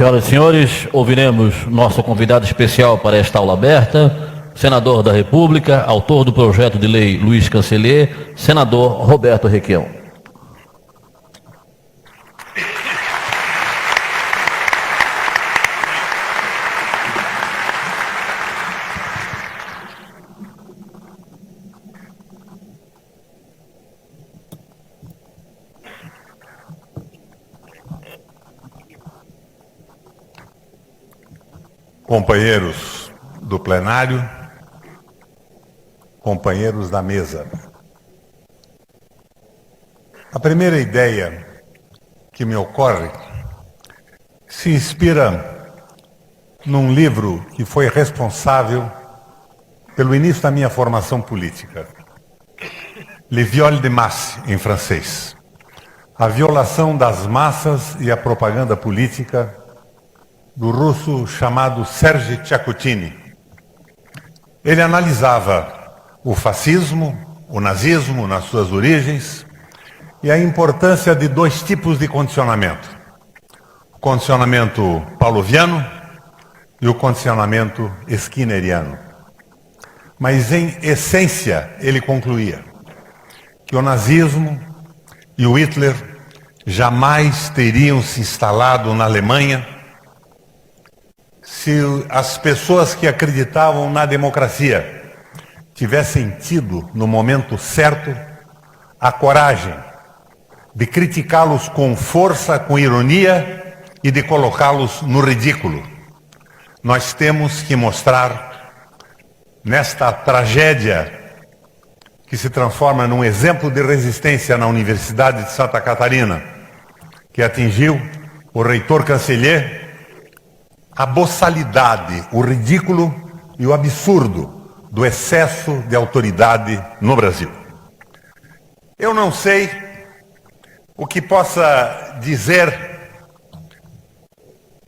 Senhoras e senhores, ouviremos nosso convidado especial para esta aula aberta, senador da República, autor do projeto de lei Luiz Cancellier, senador Roberto Requião. Companheiros do plenário, companheiros da mesa. A primeira ideia que me ocorre se inspira num livro que foi responsável pelo início da minha formação política. Le viol de masse, em francês. A violação das massas e a propaganda política, do russo chamado Serge Tchakotchini. Ele analisava o fascismo, o nazismo nas suas origens e a importância de dois tipos de condicionamento. O condicionamento pavloviano e o condicionamento skinneriano. Mas em essência ele concluía que o nazismo e o Hitler jamais teriam se instalado na Alemanha se as pessoas que acreditavam na democracia tivessem tido, no momento certo, a coragem de criticá-los com força, com ironia e de colocá-los no ridículo. Nós temos que mostrar, nesta tragédia que se transforma num exemplo de resistência na Universidade de Santa Catarina, que atingiu o reitor Cancellier, a boçalidade, o ridículo e o absurdo do excesso de autoridade no Brasil. Eu não sei o que possa dizer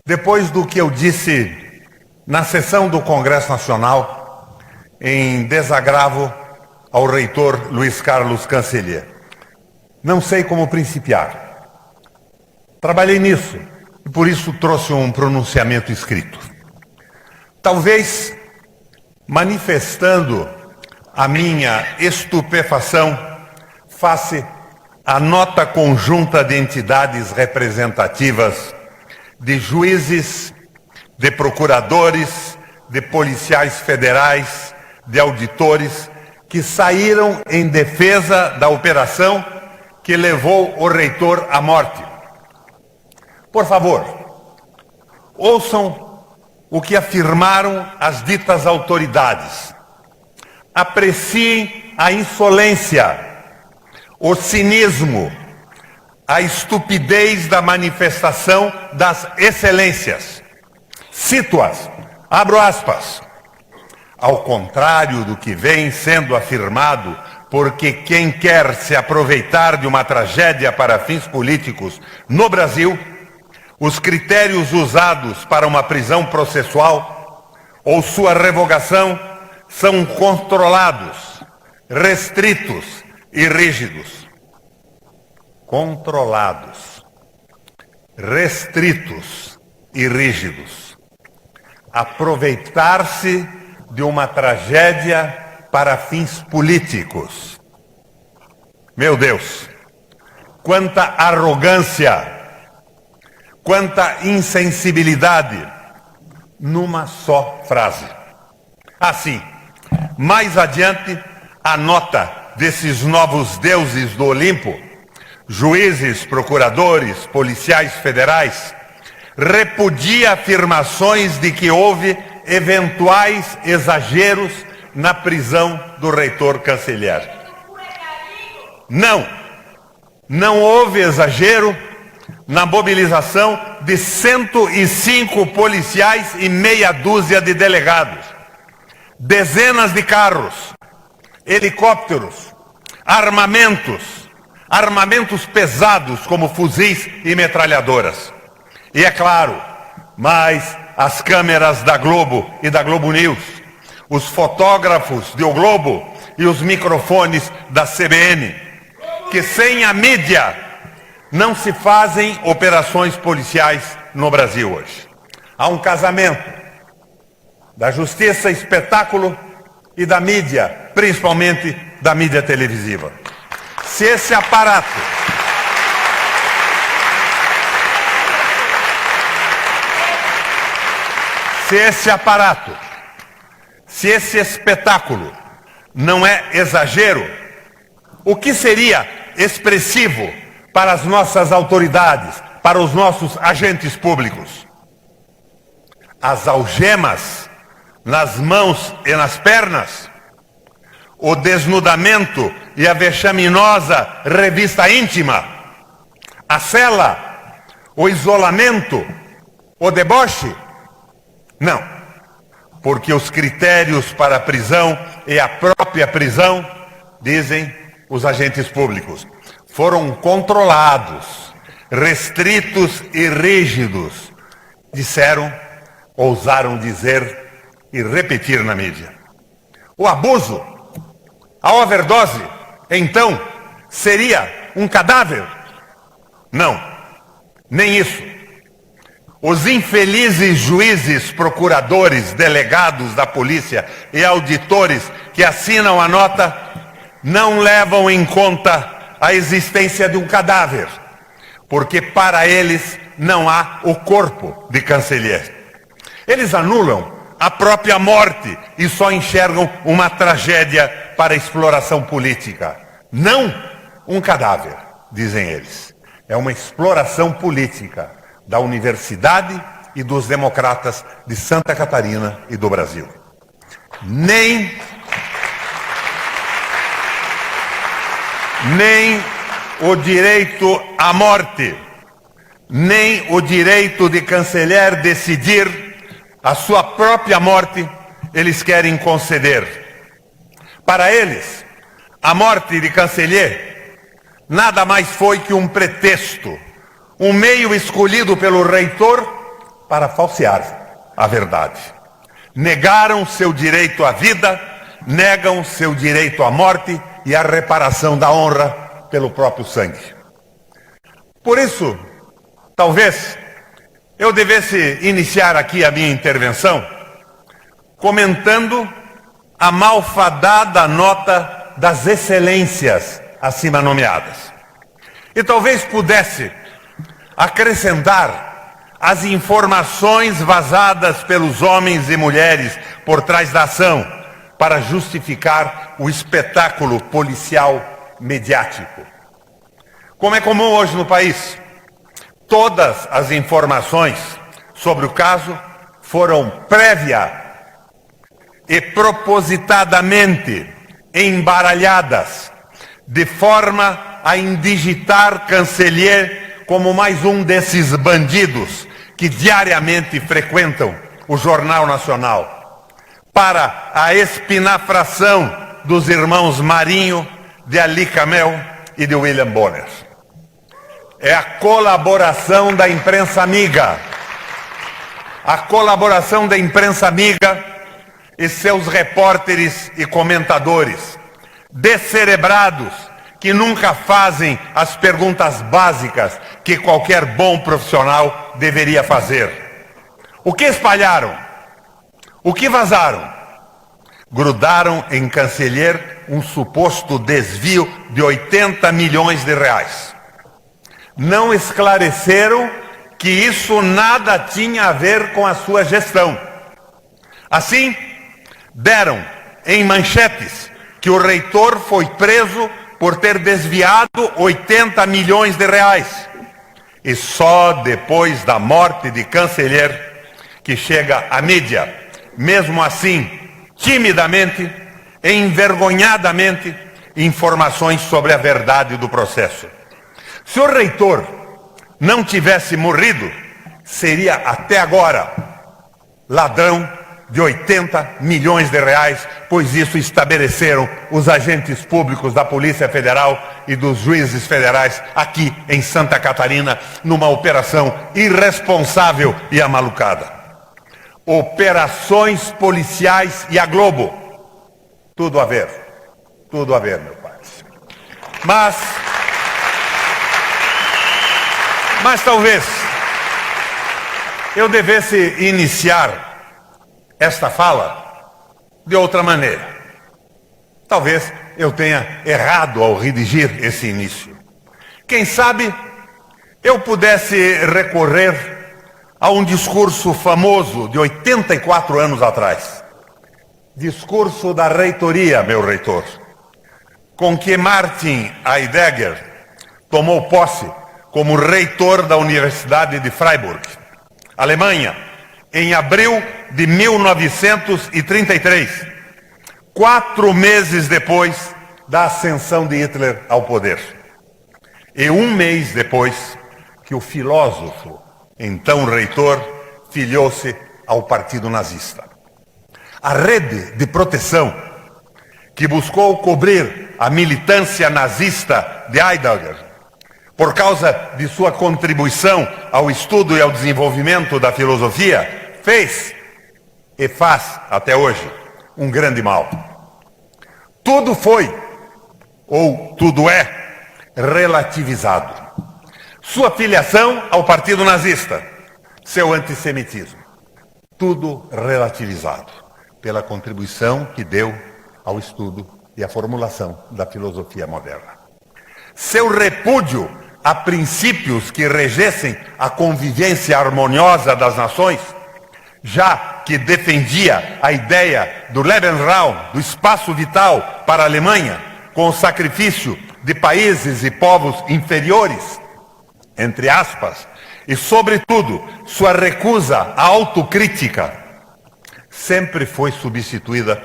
depois do que eu disse na sessão do Congresso Nacional em desagravo ao reitor Luiz Carlos Cancellier. Não sei como principiar. Trabalhei nisso. E por isso trouxe um pronunciamento escrito. Talvez manifestando a minha estupefação face à nota conjunta de entidades representativas, de juízes, de procuradores, de policiais federais, de auditores, que saíram em defesa da operação que levou o reitor à morte. Por favor, ouçam o que afirmaram as ditas autoridades. Apreciem a insolência, o cinismo, a estupidez da manifestação das excelências. Cito-as, abro aspas. Ao contrário do que vem sendo afirmado, porque quem quer se aproveitar de uma tragédia para fins políticos no Brasil, os critérios usados para uma prisão processual ou sua revogação são controlados, restritos e rígidos. Controlados, restritos e rígidos. Aproveitar-se de uma tragédia para fins políticos. Meu Deus, quanta arrogância! Quanta insensibilidade numa só frase. Assim, mais adiante, a nota desses novos deuses do Olimpo, juízes, procuradores, policiais federais, repudia afirmações de que houve eventuais exageros na prisão do reitor Cancellier. Não houve exagero na mobilização de 105 policiais e meia dúzia de delegados, dezenas de carros, helicópteros, armamentos pesados como fuzis e metralhadoras. E é claro, mais as câmeras da Globo e da Globo News, os fotógrafos do Globo e os microfones da CBN, que sem a mídia não se fazem operações policiais no Brasil hoje. Há um casamento da justiça, espetáculo e da mídia, principalmente da mídia televisiva. Se esse aparato se esse espetáculo não é exagero, o que seria expressivo para as nossas autoridades, para os nossos agentes públicos? As algemas nas mãos e nas pernas? O desnudamento e a vexaminosa revista íntima? A cela? O isolamento? O deboche? Não, porque os critérios para a prisão e a própria prisão, dizem os agentes públicos, foram controlados, restritos e rígidos. Disseram, ousaram dizer e repetir na mídia. O abuso, a overdose, então, seria um cadáver? Não, nem isso. Os infelizes juízes, procuradores, delegados da polícia e auditores que assinam a nota não levam em conta a existência de um cadáver, porque para eles não há o corpo de Cancellier. Eles anulam a própria morte e só enxergam uma tragédia para a exploração política. Não um cadáver, dizem eles. É uma exploração política da universidade e dos democratas de Santa Catarina e do Brasil. Nem o direito à morte, nem o direito de Cancellier decidir a sua própria morte, eles querem conceder. Para eles, a morte de Cancellier nada mais foi que um pretexto, um meio escolhido pelo reitor para falsear a verdade. Negaram seu direito à vida, negam seu direito à morte e à reparação da honra pelo próprio sangue. Por isso, talvez eu devesse iniciar aqui a minha intervenção comentando a malfadada nota das excelências acima nomeadas. E talvez pudesse acrescentar as informações vazadas pelos homens e mulheres por trás da ação para justificar o espetáculo policial mediático. Como é comum hoje no país, todas as informações sobre o caso foram prévia e propositadamente embaralhadas, de forma a indigitar Cancellier como mais um desses bandidos que diariamente frequentam o Jornal Nacional, para a espinafração dos irmãos Marinho, de Ali Camel e de William Bonner. É a colaboração da imprensa amiga. A colaboração da imprensa amiga e seus repórteres e comentadores, descerebrados, que nunca fazem as perguntas básicas que qualquer bom profissional deveria fazer. O que espalharam? O que vazaram? Grudaram em Cancellier um suposto desvio de 80 milhões de reais. Não esclareceram que isso nada tinha a ver com a sua gestão. Assim, deram em manchetes que o reitor foi preso por ter desviado 80 milhões de reais. E só depois da morte de Cancellier que chega à mídia, mesmo assim, timidamente, envergonhadamente, informações sobre a verdade do processo. Se o reitor não tivesse morrido, seria até agora ladrão de 80 milhões de reais, pois isso estabeleceram os agentes públicos da Polícia Federal e dos juízes federais aqui em Santa Catarina, numa operação irresponsável e amalucada. Operações policiais e a Globo. Tudo a ver, meu pai. Mas eu devesse iniciar esta fala de outra maneira. Talvez eu tenha errado ao redigir esse início. Quem sabe eu pudesse recorrer a um discurso famoso de 84 anos atrás. Discurso da reitoria, meu reitor, com que Martin Heidegger tomou posse como reitor da Universidade de Freiburg, Alemanha, em abril de 1933, 4 meses depois da ascensão de Hitler ao poder. E 1 mês depois que o filósofo, então reitor, filiou-se ao Partido Nazista. A rede de proteção que buscou cobrir a militância nazista de Heidegger, por causa de sua contribuição ao estudo e ao desenvolvimento da filosofia, fez e faz até hoje um grande mal. Tudo foi, ou tudo é, relativizado. Sua filiação ao Partido Nazista, seu antissemitismo, tudo relativizado pela contribuição que deu ao estudo e à formulação da filosofia moderna. Seu repúdio a princípios que regessem a convivência harmoniosa das nações, já que defendia a ideia do Lebensraum, do espaço vital para a Alemanha, com o sacrifício de países e povos inferiores, entre aspas, e, sobretudo, sua recusa à autocrítica, sempre foi substituída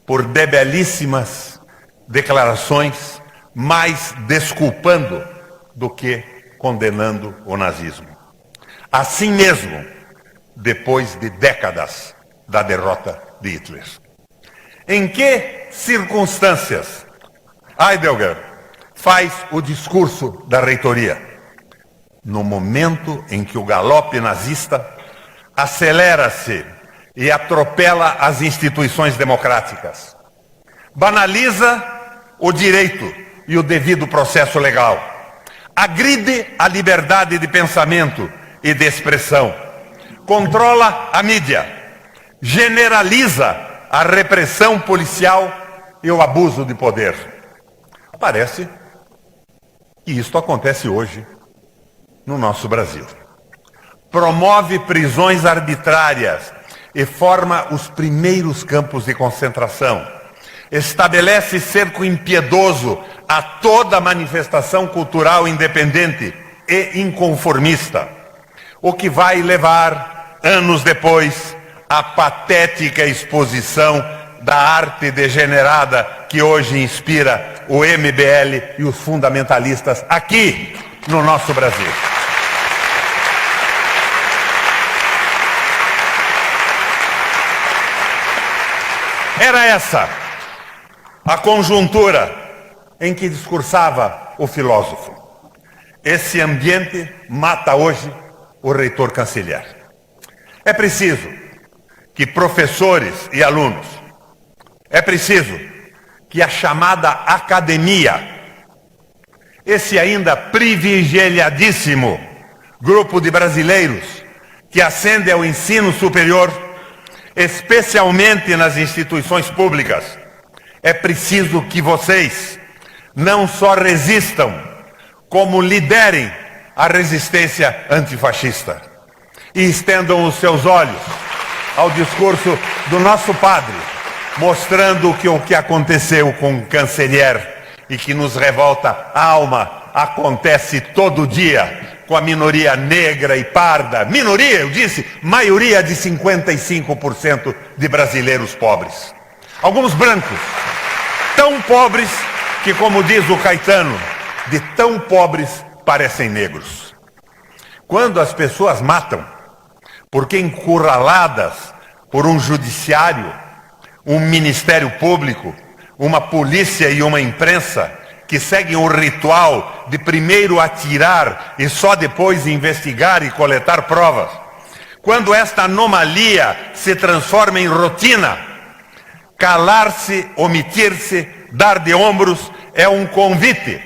por debilíssimas declarações, mais desculpando do que condenando o nazismo. Assim mesmo, depois de décadas da derrota de Hitler. Em que circunstâncias Heidegger faz o discurso da reitoria? No momento em que o galope nazista acelera-se e atropela as instituições democráticas, banaliza o direito e o devido processo legal, agride a liberdade de pensamento e de expressão, controla a mídia, generaliza a repressão policial e o abuso de poder. Parece que isto acontece hoje no nosso Brasil. Promove prisões arbitrárias e forma os primeiros campos de concentração. Estabelece cerco impiedoso a toda manifestação cultural independente e inconformista, o que vai levar, anos depois, à patética exposição da arte degenerada que hoje inspira o MBL e os fundamentalistas aqui no nosso Brasil. Era essa a conjuntura em que discursava o filósofo. Esse ambiente mata hoje o reitor canceler. É preciso que professores e alunos, é preciso que a chamada academia, esse ainda privilegiadíssimo grupo de brasileiros que ascende ao ensino superior, especialmente nas instituições públicas, é preciso que vocês não só resistam, como liderem a resistência antifascista e estendam os seus olhos ao discurso do nosso padre, mostrando que o que aconteceu com o canceler e que nos revolta a alma acontece todo dia com a minoria negra e parda. Minoria, eu disse, maioria de 55% de brasileiros pobres. Alguns brancos, tão pobres que, como diz o Caetano, de tão pobres parecem negros. Quando as pessoas matam, porque encurraladas por um judiciário, um ministério público, uma polícia e uma imprensa que seguem o ritual de primeiro atirar e só depois investigar e coletar provas, quando esta anomalia se transforma em rotina, calar-se, omitir-se, dar de ombros é um convite.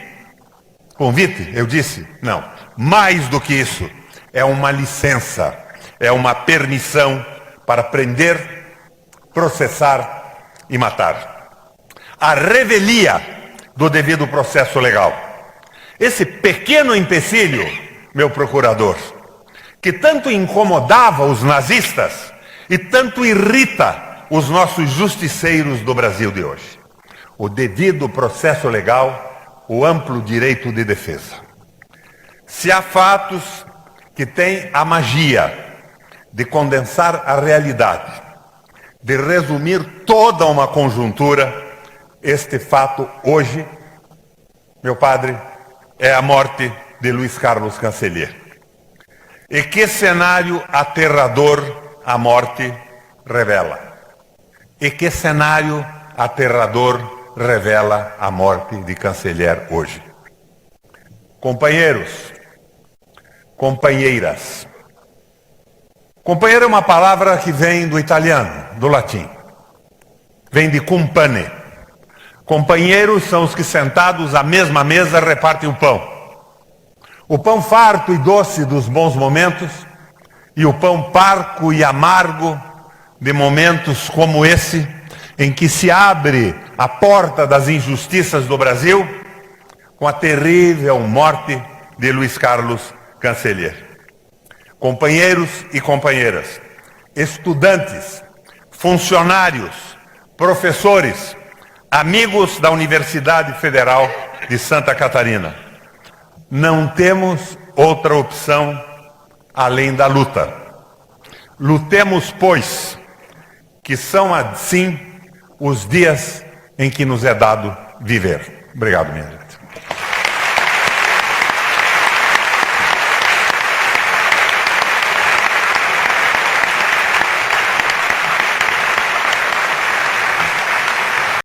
Convite, eu disse? Não. Mais do que isso, é uma licença. é uma permissão para prender, processar e matar. A revelia do devido processo legal. Esse pequeno empecilho, meu procurador, que tanto incomodava os nazistas e tanto irrita os nossos justiceiros do Brasil de hoje. O devido processo legal, o amplo direito de defesa. Se há fatos que têm a magia de condensar a realidade, de resumir toda uma conjuntura, este fato hoje, meu padre, é a morte de Luiz Carlos Cancellier. E que cenário aterrador a morte revela. E que cenário aterrador revela a morte de Cancellier hoje. Companheiros, companheiras. Companheiro é uma palavra que vem do italiano, do latim. Vem de compane. Companheiros são os que sentados à mesma mesa repartem o pão. O pão farto e doce dos bons momentos e o pão parco e amargo de momentos como esse, em que se abre a porta das injustiças do Brasil com a terrível morte de Luiz Carlos Cancellier. Companheiros e companheiras, estudantes, funcionários, professores, amigos da Universidade Federal de Santa Catarina, não temos outra opção além da luta. Lutemos, pois, que são assim os dias em que nos é dado viver. Obrigado, minha gente.